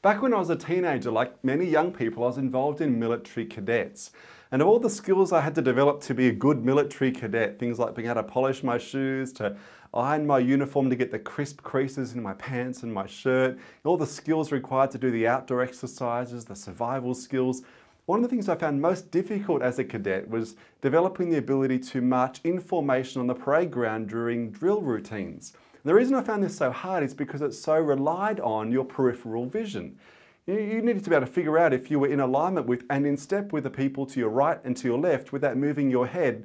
Back when I was a teenager, like many young people, I was involved in military cadets. And of all the skills I had to develop to be a good military cadet, things like being able to polish my shoes, to iron my uniform to get the crisp creases in my pants and my shirt, all the skills required to do the outdoor exercises, the survival skills. One of the things I found most difficult as a cadet was developing the ability to march in formation on the parade ground during drill routines. The reason I found this so hard is because it so relied on your peripheral vision. You needed to be able to figure out if you were in alignment with and in step with the people to your right and to your left without moving your head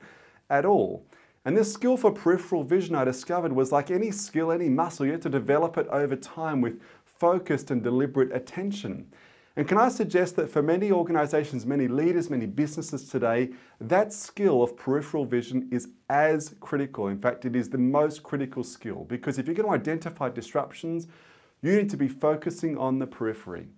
at all. And this skill for peripheral vision I discovered was like any skill, any muscle, you have to develop it over time with focused and deliberate attention. And can I suggest that for many organizations, many leaders, many businesses today, that skill of peripheral vision is as critical. In fact, it is the most critical skill, because if you're going to identify disruptions, you need to be focusing on the periphery.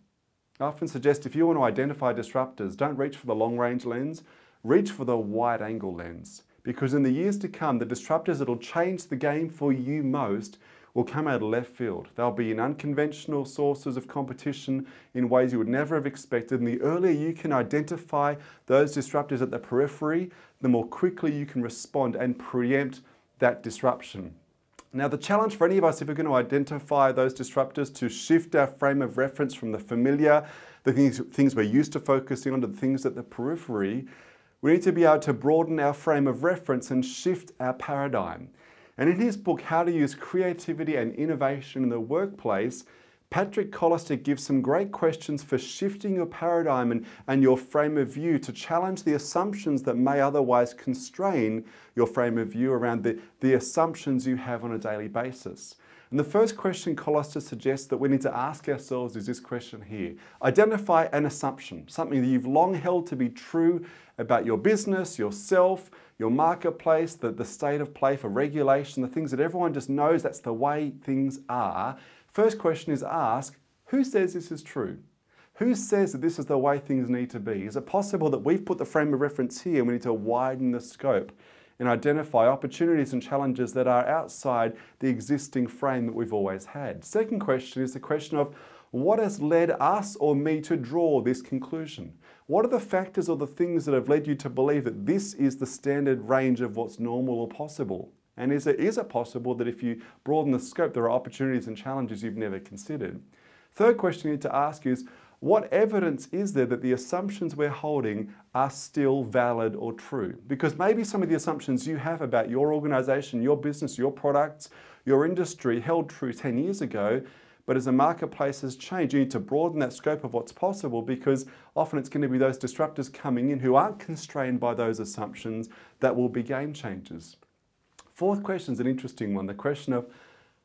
I often suggest if you want to identify disruptors, don't reach for the long-range lens, reach for the wide-angle lens. Because in the years to come, the disruptors that will change the game for you most will come out of left field. They'll be in unconventional sources of competition in ways you would never have expected. And the earlier you can identify those disruptors at the periphery, the more quickly you can respond and preempt that disruption. Now, the challenge for any of us, if we're going to identify those disruptors, to shift our frame of reference from the familiar, the things we're used to focusing on, to the things at the periphery, we need to be able to broaden our frame of reference and shift our paradigm. And in his book, How to Use Creativity and Innovation in the Workplace, Patrick Collister gives some great questions for shifting your paradigm and your frame of view to challenge the assumptions that may otherwise constrain your frame of view around the assumptions you have on a daily basis. And the first question Collister suggests that we need to ask ourselves is this question here. Identify an assumption, something that you've long held to be true about your business, yourself, your marketplace, the state of play for regulation, the things that everyone just knows that's the way things are. First question is ask, who says this is true? Who says that this is the way things need to be? Is it possible that we've put the frame of reference here and we need to widen the scope and identify opportunities and challenges that are outside the existing frame that we've always had? Second question is the question of what has led us or me to draw this conclusion? What are the factors or the things that have led you to believe that this is the standard range of what's normal or possible? And is it possible that if you broaden the scope, there are opportunities and challenges you've never considered? Third question you need to ask is, what evidence is there that the assumptions we're holding are still valid or true? Because maybe some of the assumptions you have about your organization, your business, your products, your industry held true 10 years ago, but as the marketplace has changed, you need to broaden that scope of what's possible, because often it's going to be those disruptors coming in who aren't constrained by those assumptions that will be game changers. Fourth question is an interesting one, the question of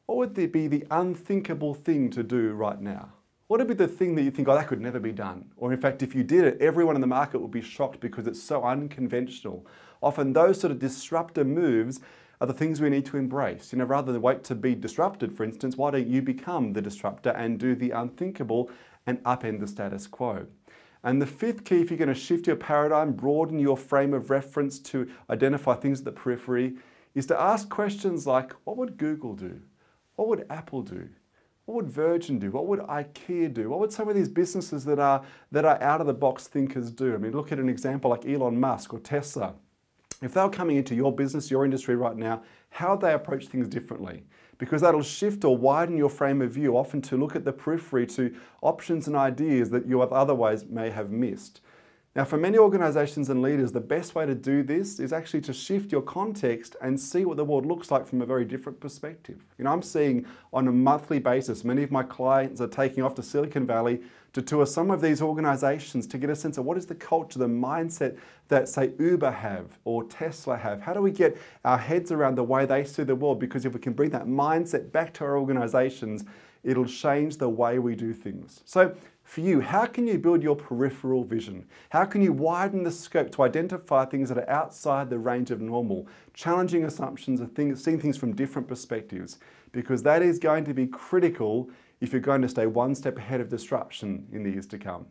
what would be the unthinkable thing to do right now? What would be the thing that you think, oh, that could never be done? Or in fact, if you did it, everyone in the market would be shocked because it's so unconventional. Often those sort of disruptor moves are the things we need to embrace. Rather than wait to be disrupted, for instance, why don't you become the disruptor and do the unthinkable and upend the status quo? And the fifth key, if you're going to shift your paradigm, broaden your frame of reference to identify things at the periphery, is to ask questions like, what would Google do? What would Apple do? What would Virgin do? What would IKEA do? What would some of these businesses that are out-of-the-box thinkers do? I mean, look at an example like Elon Musk or Tesla. If they're coming into your business, your industry right now, how would they approach things differently? Because that'll shift or widen your frame of view, often to look at the periphery, to options and ideas that you otherwise may have missed. Now, for many organizations and leaders, the best way to do this is actually to shift your context and see what the world looks like from a very different perspective. I'm seeing on a monthly basis, many of my clients are taking off to Silicon Valley to tour some of these organizations to get a sense of what is the culture, the mindset that, say, Uber have or Tesla have. How do we get our heads around the way they see the world? Because if we can bring that mindset back to our organizations, it'll change the way we do things. So for you, how can you build your peripheral vision? How can you widen the scope to identify things that are outside the range of normal, challenging assumptions of things, seeing things from different perspectives? Because that is going to be critical if you're going to stay one step ahead of disruption in the years to come.